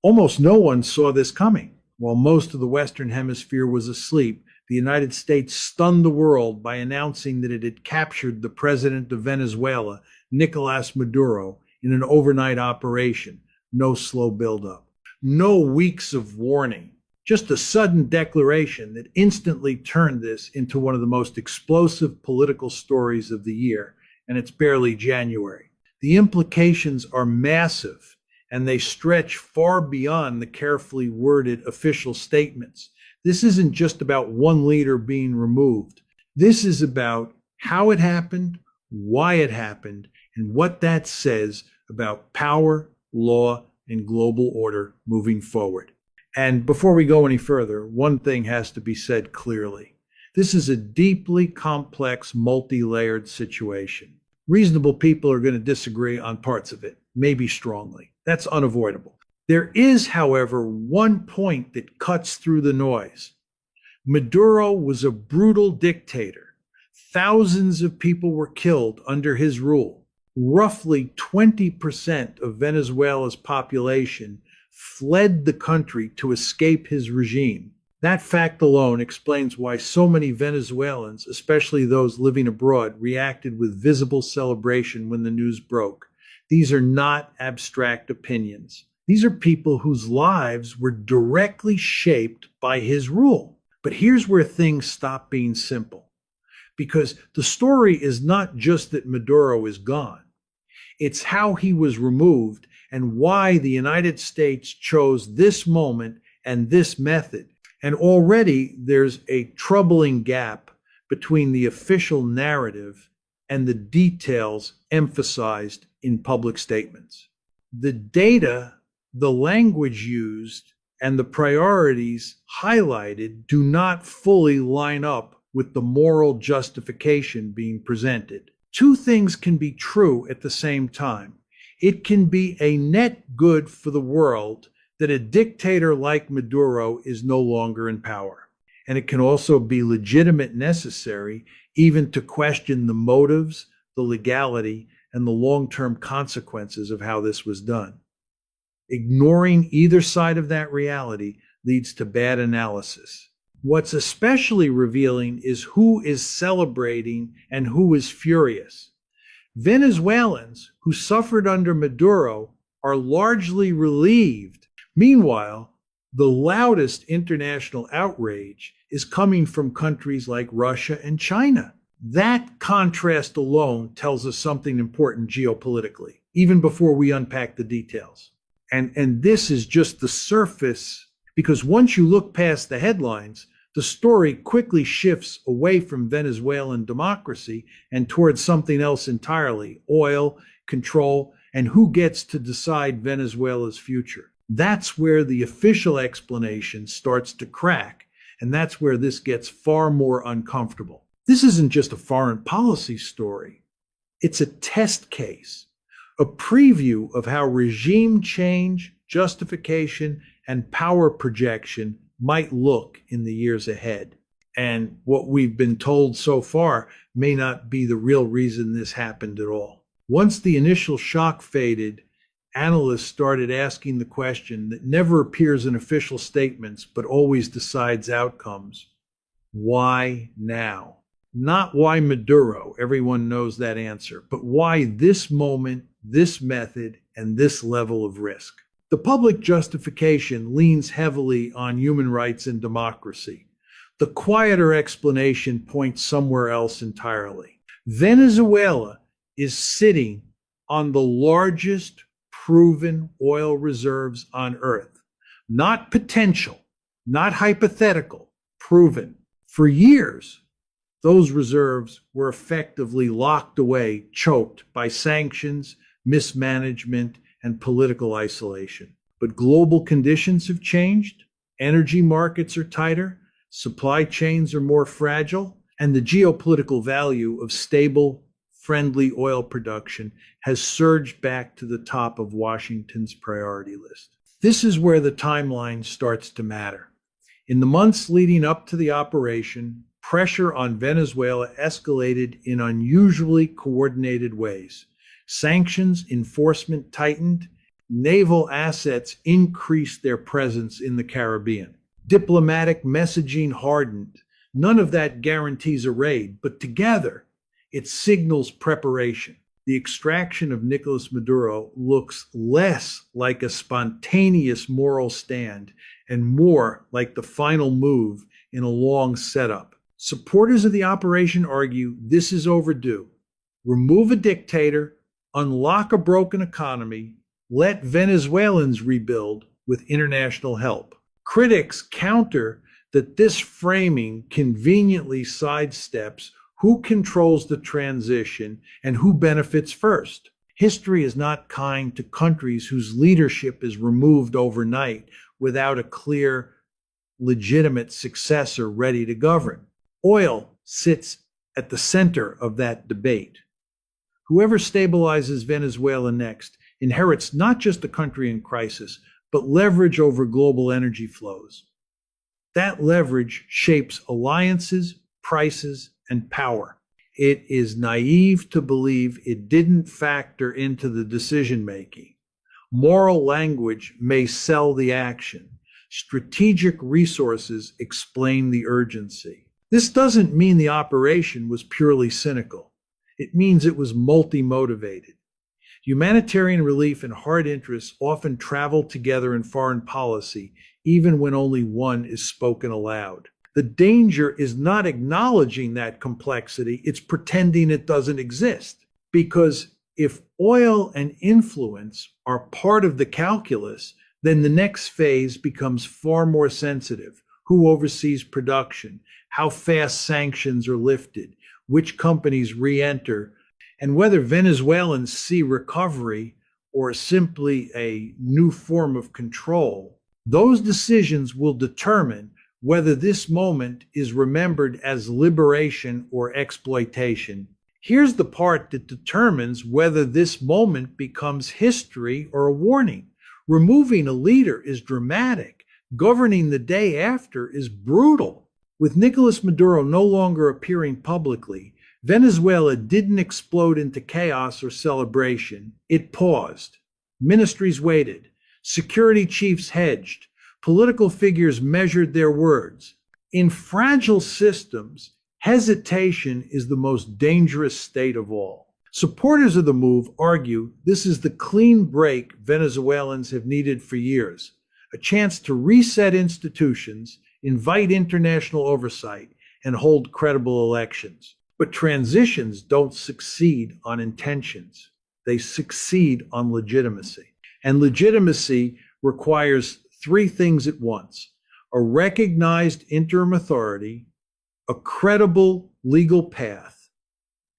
Almost no one saw this coming. While most of the Western Hemisphere was asleep, the United States stunned the world by announcing that it had captured the president of Venezuela, Nicolás Maduro, in an overnight operation. No slow buildup. No weeks of warning. Just a sudden declaration that instantly turned this into one of the most explosive political stories of the year, and it's barely January. The implications are massive, and they stretch far beyond the carefully worded official statements. This isn't just about one leader being removed. This is about how it happened, why it happened, and what that says about power, law, and global order moving forward. And before we go any further, one thing has to be said clearly. This is a deeply complex, multi-layered situation. Reasonable people are going to disagree on parts of it, maybe strongly. That's unavoidable. There is, however, one point that cuts through the noise. Maduro was a brutal dictator. Thousands of people were killed under his rule. Roughly 20% of Venezuela's population fled the country to escape his regime. That fact alone explains why so many Venezuelans, especially those living abroad, reacted with visible celebration when the news broke. These are not abstract opinions. These are people whose lives were directly shaped by his rule. But here's where things stop being simple. Because the story is not just that Maduro is gone. It's how he was removed and why the United States chose this moment and this method. And already there's a troubling gap between the official narrative and the details emphasized in public statements. The data, the language used, and the priorities highlighted do not fully line up with the moral justification being presented. Two things can be true at the same time. It can be a net good for the world that a dictator like Maduro is no longer in power. And it can also be legitimate necessary even to question the motives, the legality, and the long-term consequences of how this was done. Ignoring either side of that reality leads to bad analysis. What's especially revealing is who is celebrating and who is furious. Venezuelans who suffered under Maduro are largely relieved. Meanwhile, the loudest international outrage is coming from countries like Russia and China. That contrast alone tells us something important geopolitically, even before we unpack the details. And this is just the surface, because once you look past the headlines, the story quickly shifts away from Venezuelan democracy and towards something else entirely: oil, control, and who gets to decide Venezuela's future. That's where the official explanation starts to crack, and that's where this gets far more uncomfortable. This isn't just a foreign policy story. It's a test case, a preview of how regime change, justification, and power projection might look in the years ahead. And what we've been told so far may not be the real reason this happened at all. Once the initial shock faded, analysts started asking the question that never appears in official statements but always decides outcomes. Why now? Not why Maduro, everyone knows that answer, but why this moment, this method, and this level of risk? The public justification leans heavily on human rights and democracy. The quieter explanation points somewhere else entirely. Venezuela is sitting on the largest proven oil reserves on Earth. Not potential, not hypothetical, proven. For years, those reserves were effectively locked away, choked by sanctions, mismanagement, and political isolation. But global conditions have changed. Energy markets are tighter, supply chains are more fragile, and the geopolitical value of stable, friendly oil production has surged back to the top of Washington's priority list. This is where the timeline starts to matter. In the months leading up to the operation, pressure on Venezuela escalated in unusually coordinated ways. Sanctions enforcement tightened, Naval assets increased their presence in the Caribbean. Diplomatic messaging hardened. None of that guarantees a raid, but together it signals preparation. The extraction of Nicolás Maduro looks less like a spontaneous moral stand and more like the final move in a long setup. Supporters of the operation argue this is overdue. Remove a dictator, unlock a broken economy, let Venezuelans rebuild with international help. Critics counter that this framing conveniently sidesteps who controls the transition and who benefits first. History is not kind to countries whose leadership is removed overnight without a clear, legitimate successor ready to govern. Oil sits at the center of that debate. Whoever stabilizes Venezuela next inherits not just a country in crisis, but leverage over global energy flows. That leverage shapes alliances, prices, and power. It is naive to believe it didn't factor into the decision-making. Moral language may sell the action. Strategic resources explain the urgency. This doesn't mean the operation was purely cynical. It means it was multi-motivated. Humanitarian relief and hard interests often travel together in foreign policy, even when only one is spoken aloud. The danger is not acknowledging that complexity, it's pretending it doesn't exist. Because if oil and influence are part of the calculus, then the next phase becomes far more sensitive. Who oversees production? How fast sanctions are lifted? Which companies re-enter? And whether Venezuelans see recovery or simply a new form of control, those decisions will determine whether this moment is remembered as liberation or exploitation. Here's the part that determines whether this moment becomes history or a warning. Removing a leader is dramatic. Governing the day after is brutal. With Nicolás Maduro no longer appearing publicly, Venezuela didn't explode into chaos or celebration. It paused. Ministries waited. Security chiefs hedged. Political figures measured their words. In fragile systems, hesitation is the most dangerous state of all. Supporters of the move argue this is the clean break Venezuelans have needed for years, a chance to reset institutions, invite international oversight, and hold credible elections. But transitions don't succeed on intentions. They succeed on legitimacy. And legitimacy requires three things at once: a recognized interim authority, a credible legal path,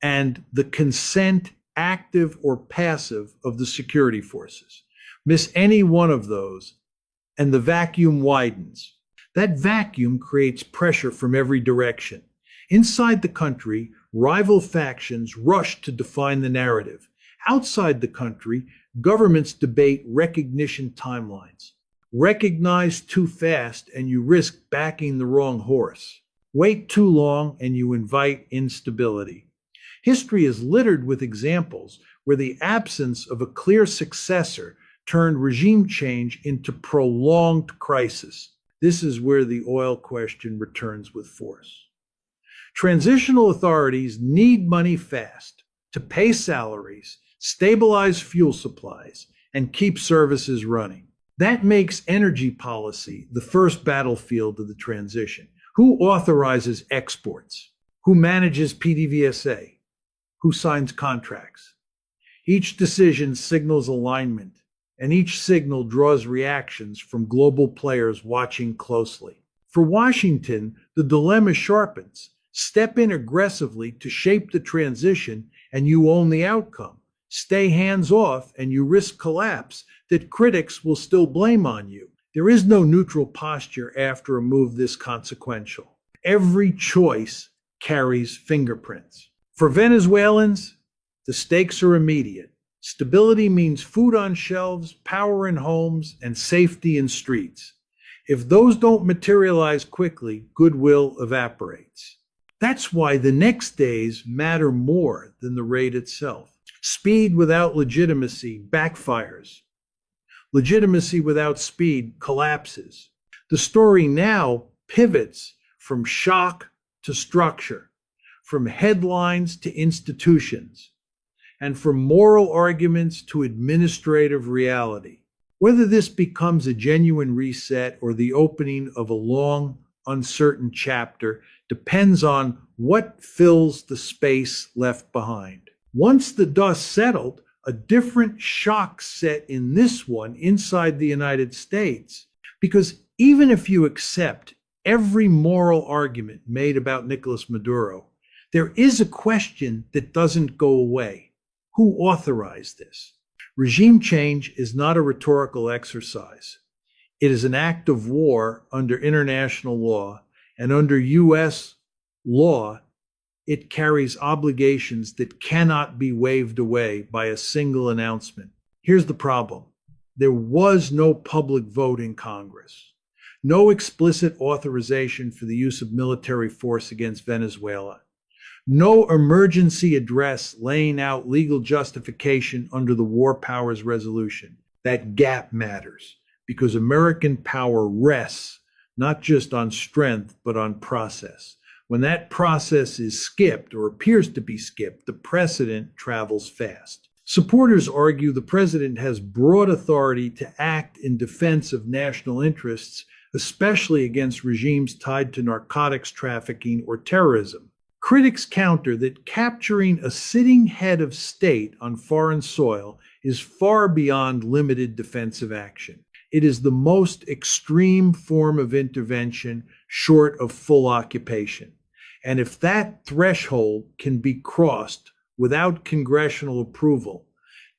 and the consent, active or passive, of the security forces. Miss any one of those, and the vacuum widens. That vacuum creates pressure from every direction. Inside the country, rival factions rush to define the narrative. Outside the country, governments debate recognition timelines. Recognize too fast and you risk backing the wrong horse. Wait too long and you invite instability. History is littered with examples where the absence of a clear successor turned regime change into prolonged crisis. This is where the oil question returns with force. Transitional authorities need money fast to pay salaries, stabilize fuel supplies, and keep services running. That makes energy policy the first battlefield of the transition. Who authorizes exports? Who manages PDVSA? Who signs contracts? Each decision signals alignment, and each signal draws reactions from global players watching closely. For Washington, the dilemma sharpens. Step in aggressively to shape the transition, and you own the outcome. Stay hands-off, and you risk collapse that critics will still blame on you. There is no neutral posture after a move this consequential. Every choice carries fingerprints. For Venezuelans, the stakes are immediate. Stability means food on shelves, power in homes, and safety in streets. If those don't materialize quickly, goodwill evaporates. That's why the next days matter more than the raid itself. Speed without legitimacy backfires. Legitimacy without speed collapses. The story now pivots from shock to structure, from headlines to institutions, and from moral arguments to administrative reality. Whether this becomes a genuine reset or the opening of a long, uncertain chapter depends on what fills the space left behind. Once the dust settled, a different shock set in this one inside the United States. Because even if you accept every moral argument made about Nicolás Maduro, there is a question that doesn't go away. Who authorized this? Regime change is not a rhetorical exercise. It is an act of war under international law, and under U.S. law, it carries obligations that cannot be waved away by a single announcement. Here's the problem. There was no public vote in Congress, no explicit authorization for the use of military force against Venezuela, no emergency address laying out legal justification under the War Powers Resolution. That gap matters because American power rests not just on strength, but on process. When that process is skipped or appears to be skipped, the precedent travels fast. Supporters argue the president has broad authority to act in defense of national interests, especially against regimes tied to narcotics trafficking or terrorism. Critics counter that capturing a sitting head of state on foreign soil is far beyond limited defensive action. It is the most extreme form of intervention short of full occupation. And if that threshold can be crossed without congressional approval,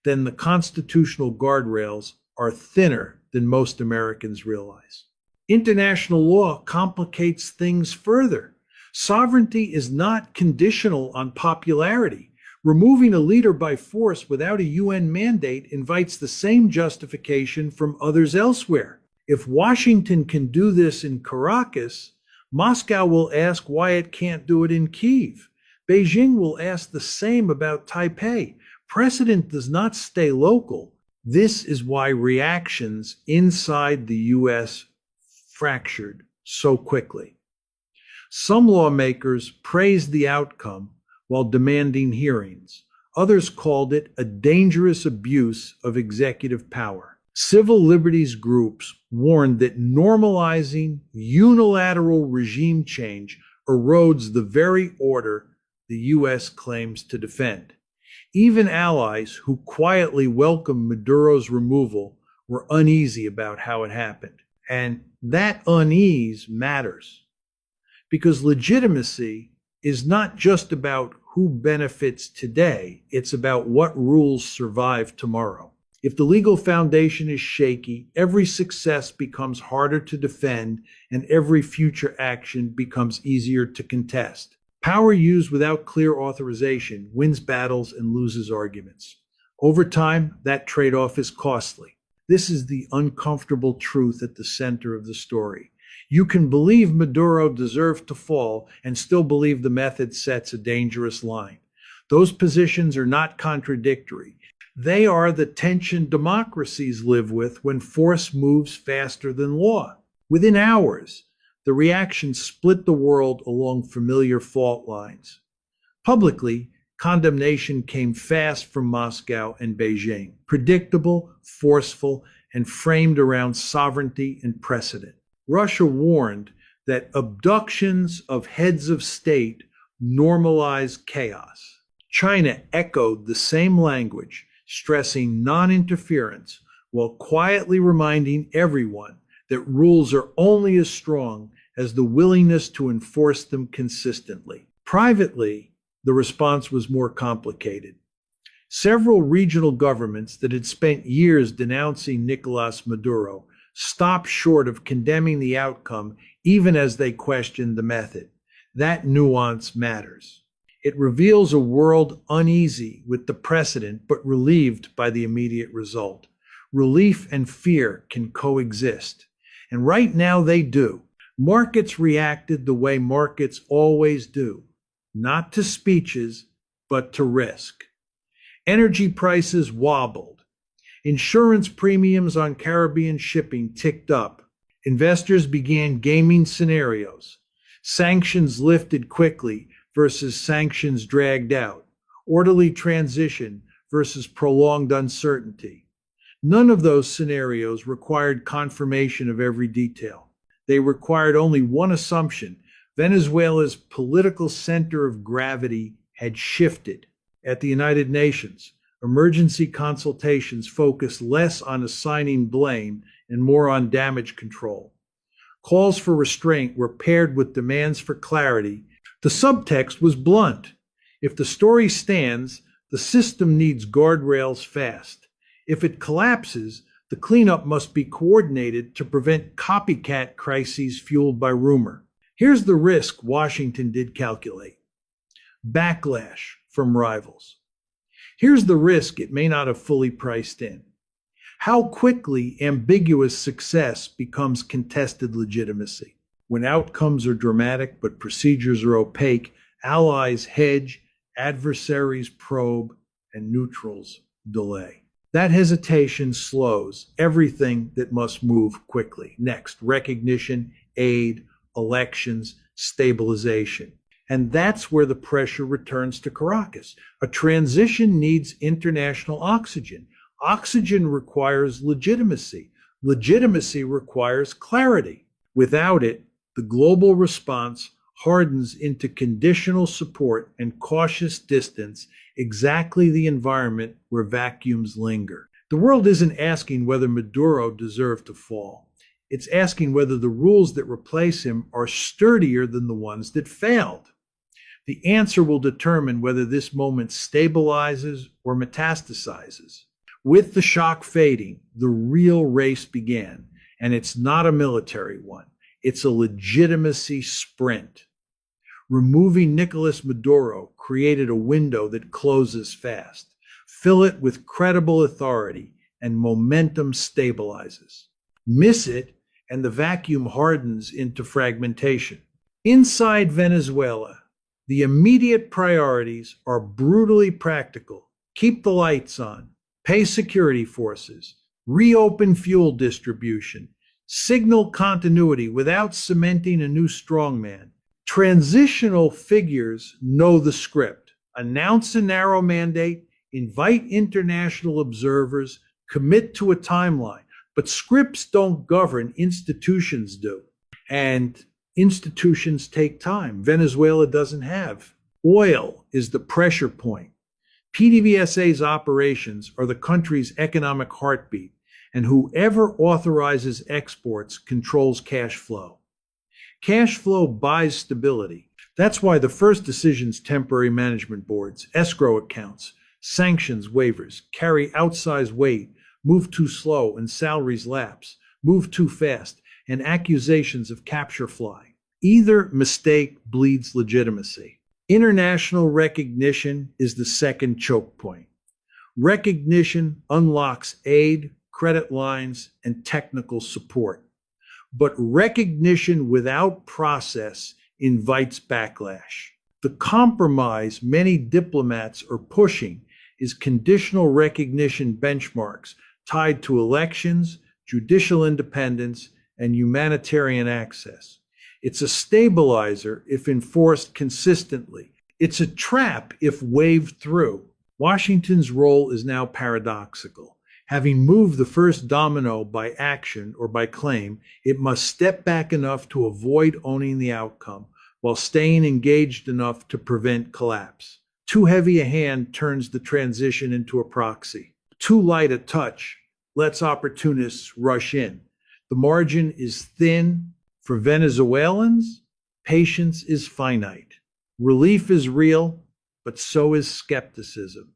then the constitutional guardrails are thinner than most Americans realize. International law complicates things further. Sovereignty is not conditional on popularity. Removing a leader by force without a UN mandate invites the same justification from others elsewhere. If Washington can do this in Caracas, Moscow will ask why it can't do it in Kyiv. Beijing will ask the same about Taipei. Precedent does not stay local. This is why reactions inside the U.S. fractured so quickly. Some lawmakers praised the outcome while demanding hearings. Others called it a dangerous abuse of executive power. Civil liberties groups warned that normalizing unilateral regime change erodes the very order the U.S. claims to defend. Even allies who quietly welcomed Maduro's removal were uneasy about how it happened. And that unease matters, because legitimacy is not just about who benefits today, it's about what rules survive tomorrow. If the legal foundation is shaky, every success becomes harder to defend and every future action becomes easier to contest. Power used without clear authorization wins battles and loses arguments. Over time, that trade-off is costly. This is the uncomfortable truth at the center of the story. You can believe Maduro deserved to fall and still believe the method sets a dangerous line. Those positions are not contradictory. They are the tension democracies live with when force moves faster than law. Within hours, the reaction split the world along familiar fault lines. Publicly, condemnation came fast from Moscow and Beijing, predictable, forceful, and framed around sovereignty and precedent. Russia warned that abductions of heads of state normalize chaos. China echoed the same language, stressing non-interference, while quietly reminding everyone that rules are only as strong as the willingness to enforce them consistently. Privately, the response was more complicated. Several regional governments that had spent years denouncing Nicolás Maduro stopped short of condemning the outcome, even as they questioned the method. That nuance matters. It reveals a world uneasy with the precedent, but relieved by the immediate result. Relief and fear can coexist. And right now they do. Markets reacted the way markets always do, not to speeches, but to risk. Energy prices wobbled. Insurance premiums on Caribbean shipping ticked up. Investors began gaming scenarios. Sanctions lifted quickly versus sanctions dragged out. Orderly transition versus prolonged uncertainty. None of those scenarios required confirmation of every detail. They required only one assumption: Venezuela's political center of gravity had shifted. At the United Nations, emergency consultations focused less on assigning blame and more on damage control. Calls for restraint were paired with demands for clarity. The subtext was blunt. If the story stands, the system needs guardrails fast. If it collapses, the cleanup must be coordinated to prevent copycat crises fueled by rumor. Here's the risk Washington did calculate: backlash from rivals. Here's the risk it may not have fully priced in: how quickly ambiguous success becomes contested legitimacy. When outcomes are dramatic but procedures are opaque, allies hedge, adversaries probe, and neutrals delay. That hesitation slows everything that must move quickly. Next, recognition, aid, elections, stabilization. And that's where the pressure returns to Caracas. A transition needs international oxygen. Oxygen requires legitimacy. Legitimacy requires clarity. Without it, the global response hardens into conditional support and cautious distance, exactly the environment where vacuums linger. The world isn't asking whether Maduro deserved to fall. It's asking whether the rules that replace him are sturdier than the ones that failed. The answer will determine whether this moment stabilizes or metastasizes. With the shock fading, the real race began, and it's not a military one. It's a legitimacy sprint. Removing Nicolás Maduro created a window that closes fast. Fill it with credible authority, and momentum stabilizes. Miss it, and the vacuum hardens into fragmentation. Inside Venezuela, the immediate priorities are brutally practical. Keep the lights on, pay security forces, reopen fuel distribution, signal continuity without cementing a new strongman. Transitional figures know the script. Announce a narrow mandate, invite international observers, commit to a timeline. But scripts don't govern, institutions do. And institutions take time. Venezuela doesn't have. Oil is the pressure point. PDVSA's operations are the country's economic heartbeat, and whoever authorizes exports controls cash flow. Cash flow buys stability. That's why the first decisions temporary management boards, escrow accounts, sanctions waivers carry outsized weight, move too slow and salaries lapse, move too fast, and accusations of capture fly. Either mistake bleeds legitimacy. International recognition is the second choke point. Recognition unlocks aid, credit lines, and technical support. But recognition without process invites backlash. The compromise many diplomats are pushing is conditional recognition benchmarks tied to elections, judicial independence, and humanitarian access. It's a stabilizer if enforced consistently. It's a trap if waved through. Washington's role is now paradoxical. Having moved the first domino by action or by claim, it must step back enough to avoid owning the outcome, while staying engaged enough to prevent collapse. Too heavy a hand turns the transition into a proxy. Too light a touch lets opportunists rush in. The margin is thin. For Venezuelans, patience is finite. Relief is real, but so is skepticism.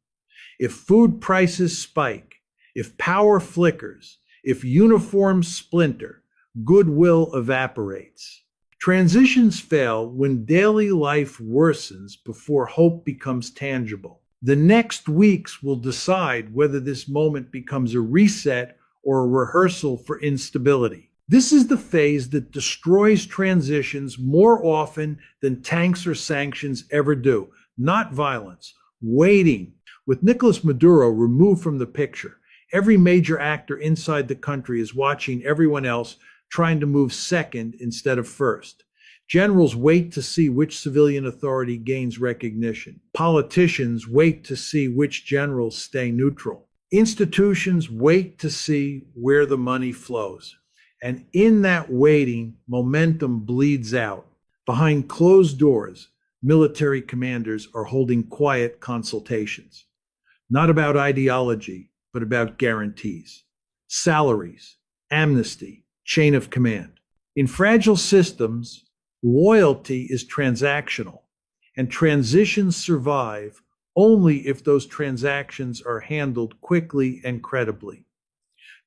If food prices spike, if power flickers, if uniforms splinter, goodwill evaporates. Transitions fail when daily life worsens before hope becomes tangible. The next weeks will decide whether this moment becomes a reset or a rehearsal for instability. This is the phase that destroys transitions more often than tanks or sanctions ever do. Not violence, waiting. With Nicolás Maduro removed from the picture, Every major actor inside the country is watching everyone else, trying to move second instead of first. Generals wait to see which civilian authority gains recognition. Politicians wait to see which generals stay neutral. Institutions wait to see where the money flows. And in that waiting, momentum bleeds out. Behind closed doors, military commanders are holding quiet consultations. Not about ideology, but about guarantees. Salaries, amnesty, chain of command. In fragile systems, loyalty is transactional, and transitions survive only if those transactions are handled quickly and credibly.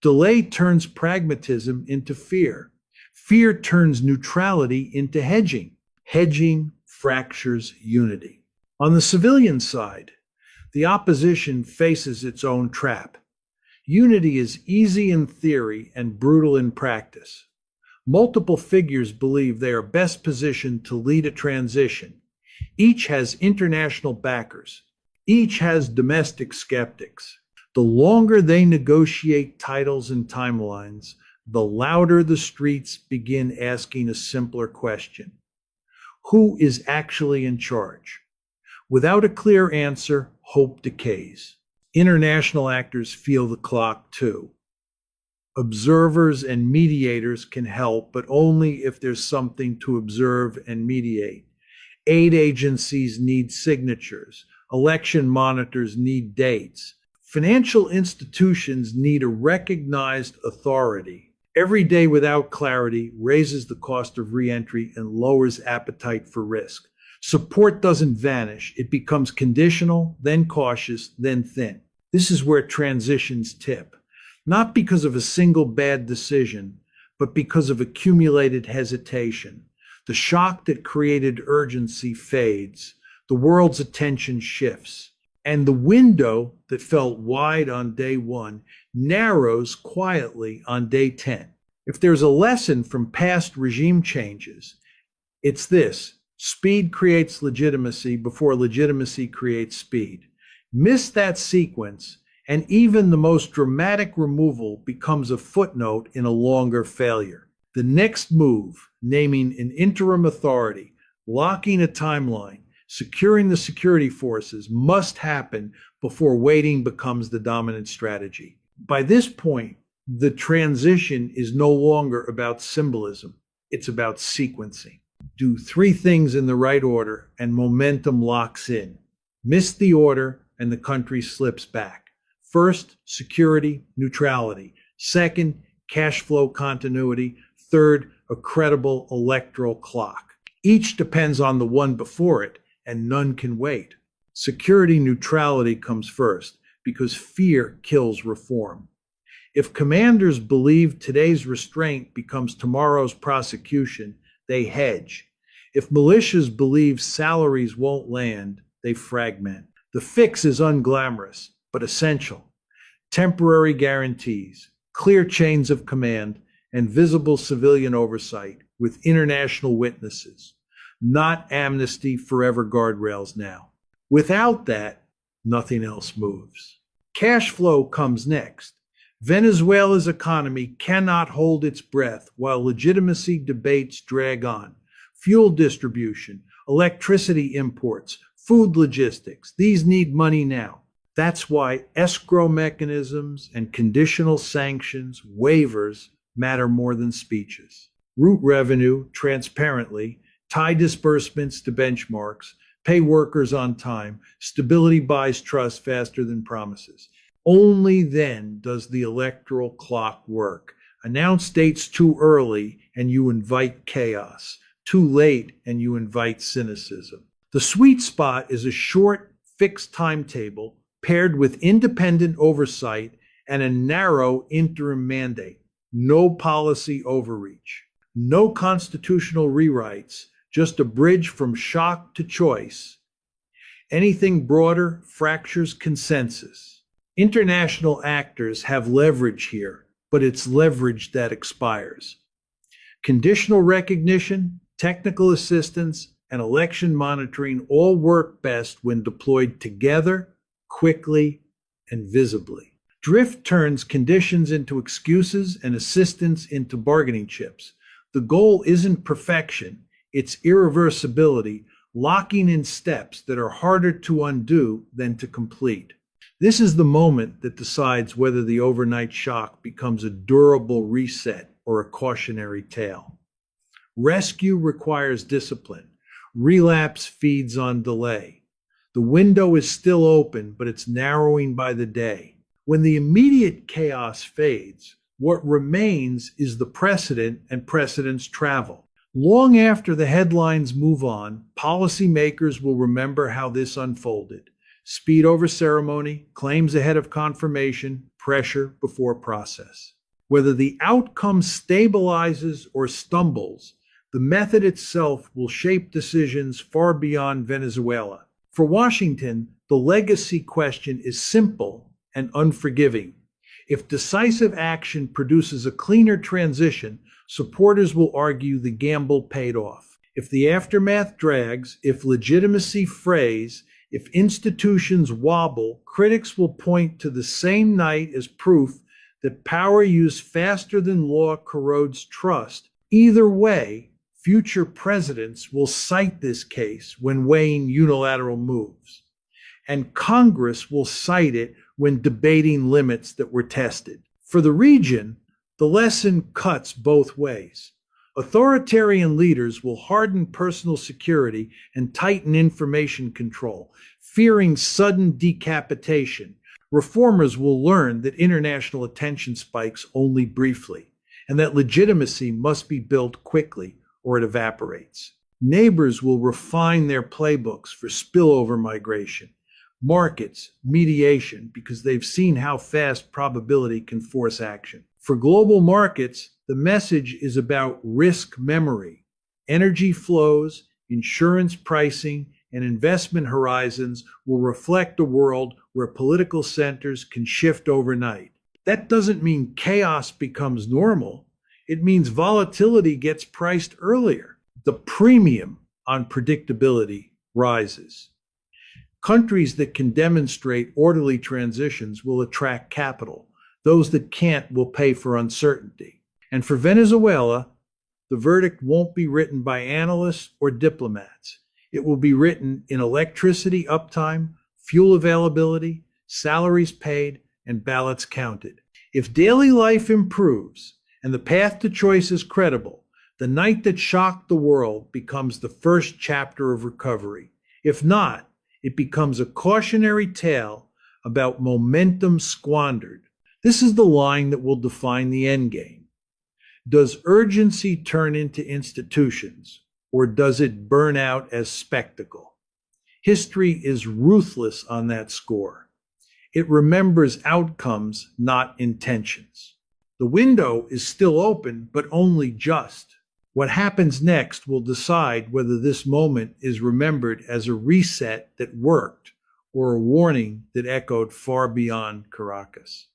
Delay turns pragmatism into fear. Fear turns neutrality into hedging. Hedging fractures unity. On the civilian side, the opposition faces its own trap. Unity is easy in theory and brutal in practice. Multiple figures believe they are best positioned to lead a transition. Each has international backers. Each has domestic skeptics. The longer they negotiate titles and timelines, the louder the streets begin asking a simpler question. Who is actually in charge? Without a clear answer, hope decays. International actors feel the clock too. Observers and mediators can help, but only if there's something to observe and mediate. Aid agencies need signatures. Election monitors need dates. Financial institutions need a recognized authority. Every day without clarity raises the cost of reentry and lowers appetite for risk. Support doesn't vanish. It becomes conditional, then cautious, then thin. This is where transitions tip. Not because of a single bad decision, but because of accumulated hesitation. The shock that created urgency fades. The world's attention shifts. And the window that felt wide on day 1 narrows quietly on day 10. If there's a lesson from past regime changes, it's this: speed creates legitimacy before legitimacy creates speed. Miss that sequence, and even the most dramatic removal becomes a footnote in a longer failure. The next move, naming an interim authority, locking a timeline, securing the security forces, must happen before waiting becomes the dominant strategy. By this point, the transition is no longer about symbolism. It's about sequencing. Do 3 things in the right order and momentum locks in. Miss the order and the country slips back. First, security, neutrality. Second, cash flow continuity. Third, a credible electoral clock. Each depends on the one before it, and none can wait. Security neutrality comes first, because fear kills reform. If commanders believe today's restraint becomes tomorrow's prosecution, they hedge. If militias believe salaries won't land, they fragment. The fix is unglamorous, but essential. Temporary guarantees, clear chains of command, and visible civilian oversight with international witnesses. Not amnesty forever guardrails now. Without that, nothing else moves. Cash flow comes next. Venezuela's economy cannot hold its breath while legitimacy debates drag on. Fuel distribution, electricity imports, food logistics, these need money now. That's why escrow mechanisms and conditional sanctions, waivers, matter more than speeches. Root revenue, transparently, tie disbursements to benchmarks, pay workers on time, stability buys trust faster than promises. Only then does the electoral clock work. Announce dates too early and you invite chaos. Too late and you invite cynicism. The sweet spot is a short, fixed timetable paired with independent oversight and a narrow interim mandate. No policy overreach. No constitutional rewrites, just a bridge from shock to choice. Anything broader fractures consensus. International actors have leverage here, but it's leverage that expires. Conditional recognition, technical assistance, and election monitoring all work best when deployed together, quickly, and visibly. Drift turns conditions into excuses and assistance into bargaining chips. The goal isn't perfection, it's irreversibility, locking in steps that are harder to undo than to complete. This is the moment that decides whether the overnight shock becomes a durable reset or a cautionary tale. Rescue requires discipline. Relapse feeds on delay. The window is still open, but it's narrowing by the day. When the immediate chaos fades, what remains is the precedent and precedent's travel. Long after the headlines move on, policymakers will remember how this unfolded. Speed over ceremony, claims ahead of confirmation, pressure before process. Whether the outcome stabilizes or stumbles, the method itself will shape decisions far beyond Venezuela. For Washington, the legacy question is simple and unforgiving. If decisive action produces a cleaner transition, supporters will argue the gamble paid off. If the aftermath drags, if legitimacy frays, if institutions wobble, critics will point to the same night as proof that power used faster than law corrodes trust. Either way, future presidents will cite this case when weighing unilateral moves, and Congress will cite it when debating limits that were tested. For the region, the lesson cuts both ways. Authoritarian leaders will harden personal security and tighten information control, fearing sudden decapitation. Reformers will learn that international attention spikes only briefly, and that legitimacy must be built quickly or it evaporates. Neighbors will refine their playbooks for spillover migration, markets, mediation, because they've seen how fast probability can force action. For global markets, the message is about risk memory. Energy flows, insurance pricing, and investment horizons will reflect a world where political centers can shift overnight. That doesn't mean chaos becomes normal. It means volatility gets priced earlier. The premium on predictability rises. Countries that can demonstrate orderly transitions will attract capital. Those that can't will pay for uncertainty. And for Venezuela, the verdict won't be written by analysts or diplomats. It will be written in electricity uptime, fuel availability, salaries paid, and ballots counted. If daily life improves and the path to choice is credible, the night that shocked the world becomes the first chapter of recovery. If not, it becomes a cautionary tale about momentum squandered. This is the line that will define the endgame. Does urgency turn into institutions, or does it burn out as spectacle? History is ruthless on that score. It remembers outcomes, not intentions. The window is still open, but only just. What happens next will decide whether this moment is remembered as a reset that worked or a warning that echoed far beyond Caracas.